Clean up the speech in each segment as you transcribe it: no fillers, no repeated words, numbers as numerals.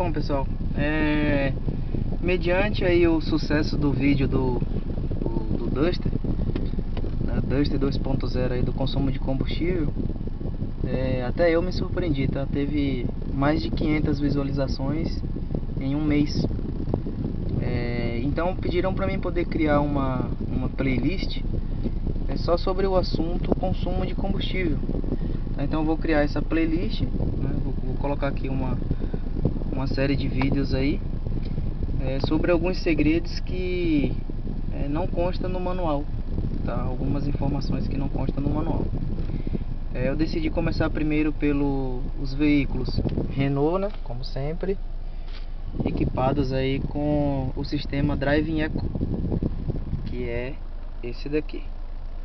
Bom, pessoal, mediante aí o sucesso do vídeo do Duster, né, Duster 2.0 aí do consumo de combustível, até eu me surpreendi, tá? Teve mais de 500 visualizações em um mês. Então pediram para mim poder criar uma playlist só sobre o assunto consumo de combustível. Então eu vou criar essa playlist, né? Vou colocar aqui uma série de vídeos aí sobre alguns segredos que não constam no manual, tá? Algumas informações que não constam no manual. Eu decidi começar primeiro pelos veículos Renault, né? Como sempre, equipados aí com o sistema Driving Eco, que é esse daqui,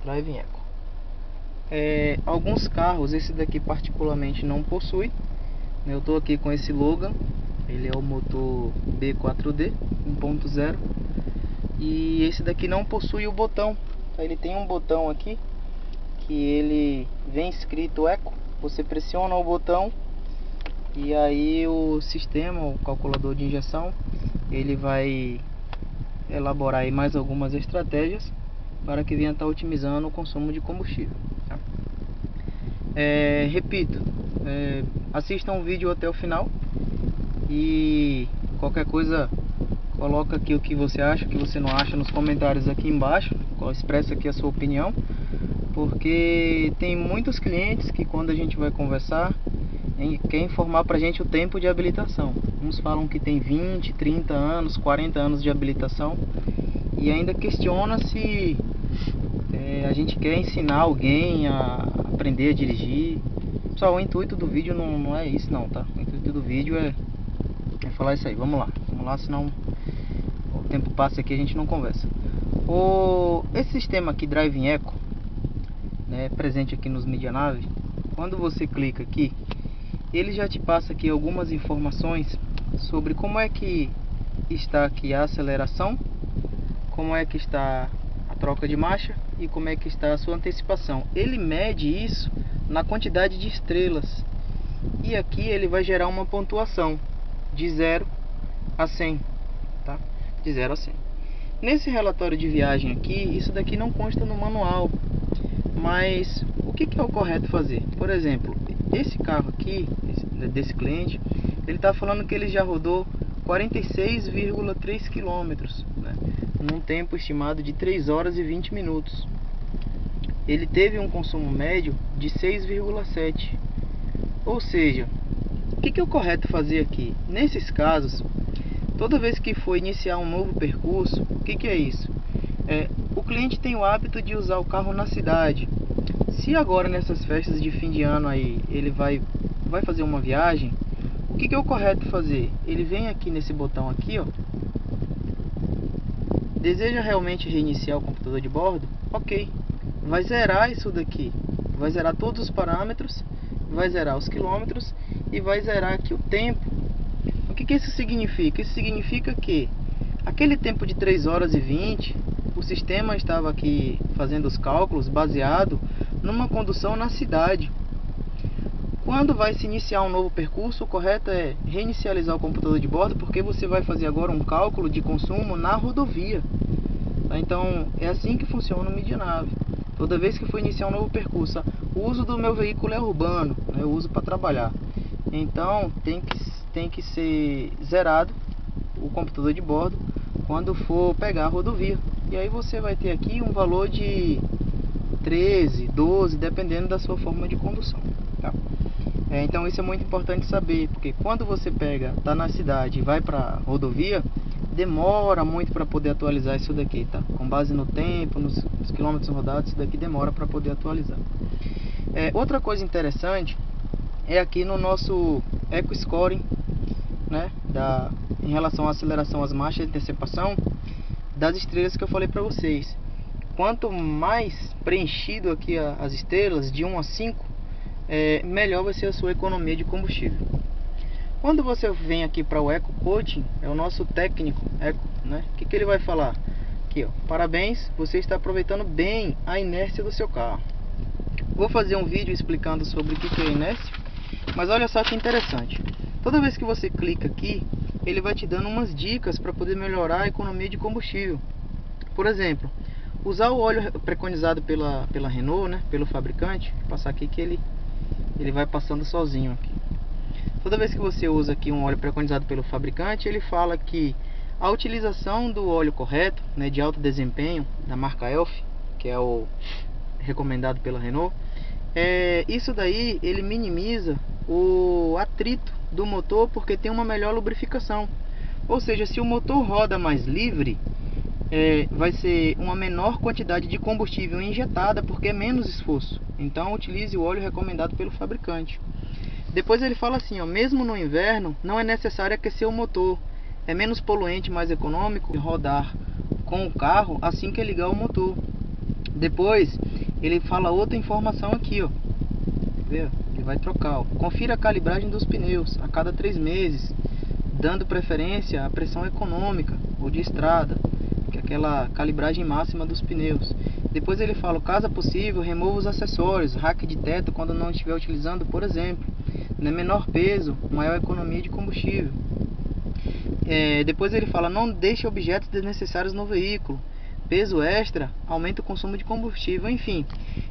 Driving Eco. Alguns carros, esse daqui particularmente não possui. Eu estou aqui com esse Logan, ele é o motor B4D 1.0, e esse daqui não possui o botão. Ele tem um botão aqui que ele vem escrito Eco. Você pressiona o botão e aí o sistema, o calculador de injeção, ele vai elaborar aí mais algumas estratégias para que venha estar otimizando o consumo de combustível, tá? Repito, assistam o vídeo até o final e qualquer coisa coloca aqui o que você acha, o que você não acha nos comentários aqui embaixo, expressa aqui a sua opinião, porque tem muitos clientes que quando a gente vai conversar quer informar pra gente o tempo de habilitação. Uns falam que tem 20, 30 anos, 40 anos de habilitação e ainda questiona se a gente quer ensinar alguém a aprender a dirigir. Pessoal, o intuito do vídeo não é isso não, tá? O intuito do vídeo é falar isso aí. Vamos lá, senão o tempo passa aqui e a gente não conversa. Esse sistema aqui, Driving Eco, né, presente aqui nos Medianav, quando você clica aqui, ele já te passa aqui algumas informações sobre como é que está aqui a aceleração, como é que está a troca de marcha e como é que está a sua antecipação. Ele mede isso na quantidade de estrelas e aqui ele vai gerar uma pontuação de 0 a 100, tá? De 0 a 100. Nesse relatório de viagem aqui, isso daqui não consta no manual, mas o que é o correto fazer? Por exemplo, esse carro aqui, desse cliente, ele está falando que ele já rodou 46,3 km, né, num tempo estimado de 3 horas e 20 minutos. Ele teve um consumo médio de 6,7. Ou seja, o que é o correto fazer aqui? Nesses casos, toda vez que for iniciar um novo percurso, o que é isso? O cliente tem o hábito de usar o carro na cidade. Se agora nessas festas de fim de ano aí ele vai fazer uma viagem, o que é o correto fazer? Ele vem aqui nesse botão aqui, ó. Deseja realmente reiniciar o computador de bordo? Ok. Vai zerar isso daqui. Vai zerar todos os parâmetros, vai zerar os quilômetros e vai zerar aqui o tempo. O que isso significa? Isso significa que aquele tempo de 3 horas e 20, o sistema estava aqui fazendo os cálculos baseado numa condução na cidade. Quando vai se iniciar um novo percurso, o correto é reinicializar o computador de bordo, porque você vai fazer agora um cálculo de consumo na rodovia, tá? Então é assim que funciona o Medianav. Toda vez que for iniciar um novo percurso, o uso do meu veículo é urbano, né? Eu uso para trabalhar. Então tem que ser zerado o computador de bordo quando for pegar a rodovia. E aí você vai ter aqui um valor de 13, 12, dependendo da sua forma de condução, tá? Então isso é muito importante saber, porque quando você tá na cidade e vai para rodovia, demora muito para poder atualizar isso daqui, tá? Com base no tempo, nos quilômetros rodados, isso daqui demora para poder atualizar. Outra coisa interessante é aqui no nosso Eco Scoring, né, em relação à aceleração, às marchas de antecipação, das estrelas que eu falei para vocês. Quanto mais preenchido aqui as estrelas, de 1 a 5, melhor vai ser a sua economia de combustível. Quando você vem aqui para o Eco Coaching, é o nosso técnico Eco, né? O que ele vai falar? Aqui, ó, parabéns, você está aproveitando bem a inércia do seu carro. Vou fazer um vídeo explicando sobre o que é inércia, mas olha só que interessante. Toda vez que você clica aqui, ele vai te dando umas dicas para poder melhorar a economia de combustível. Por exemplo, usar o óleo preconizado pela Renault, né, pelo fabricante. Vou passar aqui que ele vai passando sozinho aqui. Toda vez que você usa aqui um óleo preconizado pelo fabricante, ele fala que a utilização do óleo correto, né, de alto desempenho, da marca Elf, que é o recomendado pela Renault, isso daí ele minimiza o atrito do motor, porque tem uma melhor lubrificação. Ou seja, se o motor roda mais livre, vai ser uma menor quantidade de combustível injetada, porque é menos esforço. Então utilize o óleo recomendado pelo fabricante. Depois ele fala assim, ó, mesmo no inverno não é necessário aquecer o motor, é menos poluente, mais econômico rodar com o carro assim que ligar o motor. Depois ele fala outra informação aqui, ó, ele vai trocar, ó. Confira a calibragem dos pneus a cada 3 meses, dando preferência à pressão econômica ou de estrada, que é aquela calibragem máxima dos pneus. Depois ele fala, caso possível, remova os acessórios, rack de teto quando não estiver utilizando, por exemplo, né, menor peso, maior economia de combustível. Depois ele fala, não deixe objetos desnecessários no veículo, peso extra aumenta o consumo de combustível. Enfim,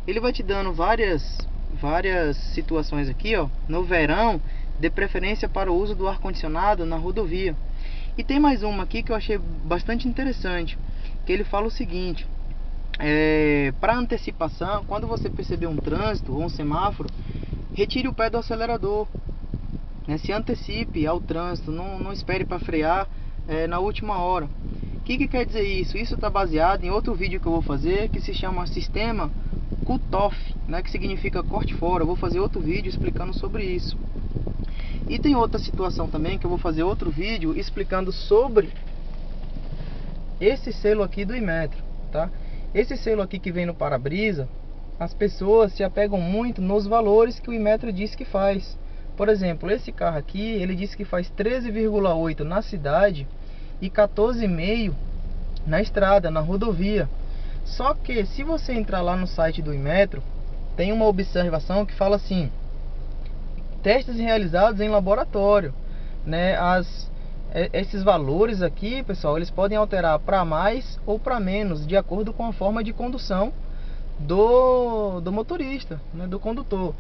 ele vai te dando várias situações aqui, ó. No verão, dê preferência para o uso do ar-condicionado na rodovia. E tem mais uma aqui que eu achei bastante interessante, que ele fala o seguinte, para antecipação, quando você perceber um trânsito ou um semáforo, retire o pé do acelerador, né? Se antecipe ao trânsito, não espere para frear na última hora. O que quer dizer isso? Isso está baseado em outro vídeo que eu vou fazer, que se chama Sistema Cut-Off, né? Que significa corte fora. Eu vou fazer outro vídeo explicando sobre isso. E tem outra situação também, que eu vou fazer outro vídeo explicando sobre esse selo aqui do Inmetro, tá? Esse selo aqui que vem no para-brisa, as pessoas se apegam muito nos valores que o Inmetro diz que faz. Por exemplo, esse carro aqui, ele diz que faz 13,8 na cidade e 14,5 na estrada, na rodovia. Só que se você entrar lá no site do Inmetro, tem uma observação que fala assim, testes realizados em laboratório, né? Esses valores aqui, pessoal, eles podem alterar para mais ou para menos, de acordo com a forma de condução do motorista, né? Do condutor.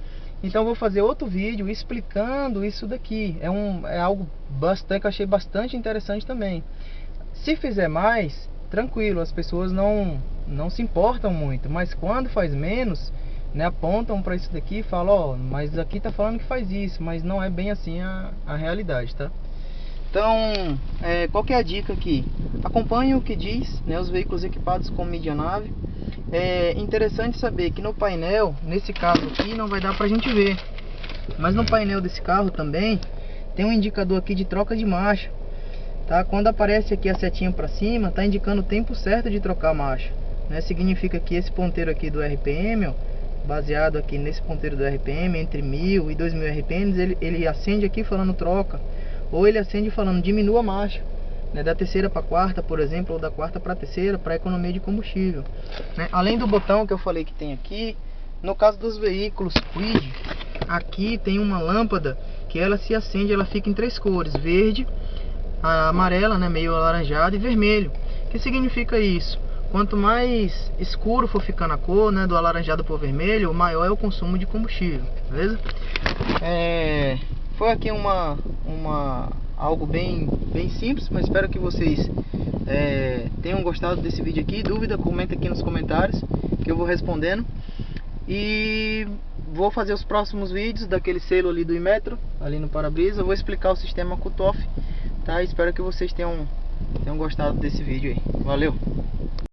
Então eu vou fazer outro vídeo explicando isso daqui. É algo bastante, que eu achei bastante interessante também. Se fizer mais, tranquilo, as pessoas não se importam muito, mas quando faz menos, né, apontam para isso daqui e falam, ó, mas aqui tá falando que faz isso, mas não é bem assim a realidade, tá? Então, qual que é a dica aqui? Acompanhe o que diz, né, os veículos equipados com mídia nave. É interessante saber que no painel, nesse caso aqui, não vai dar pra gente ver, mas no painel desse carro também tem um indicador aqui de troca de marcha, tá? Quando aparece aqui a setinha para cima, tá indicando o tempo certo de trocar a marcha, né? Significa que esse ponteiro aqui do RPM, ó, baseado aqui nesse ponteiro do RPM, entre 1000 e 2000 RPMs, ele acende aqui falando troca, ou ele acende falando diminua a marcha, né, da terceira para quarta, por exemplo, ou da quarta para terceira, para economia de combustível, né? Além do botão que eu falei que tem aqui, no caso dos veículos Kwid, aqui tem uma lâmpada que ela se acende, ela fica em 3 cores, verde, a amarela, né, meio alaranjado, e vermelho. O que significa isso? Quanto mais escuro for ficando a cor, né, do alaranjado para o vermelho, maior é o consumo de combustível, beleza? Foi aqui algo bem simples, mas espero que vocês tenham gostado desse vídeo aqui. Dúvida, comenta aqui nos comentários que eu vou respondendo. E vou fazer os próximos vídeos daquele selo ali do Inmetro, ali no para-brisa. Eu vou explicar o sistema Cut-Off, tá? Espero que vocês tenham gostado desse vídeo aí. Valeu!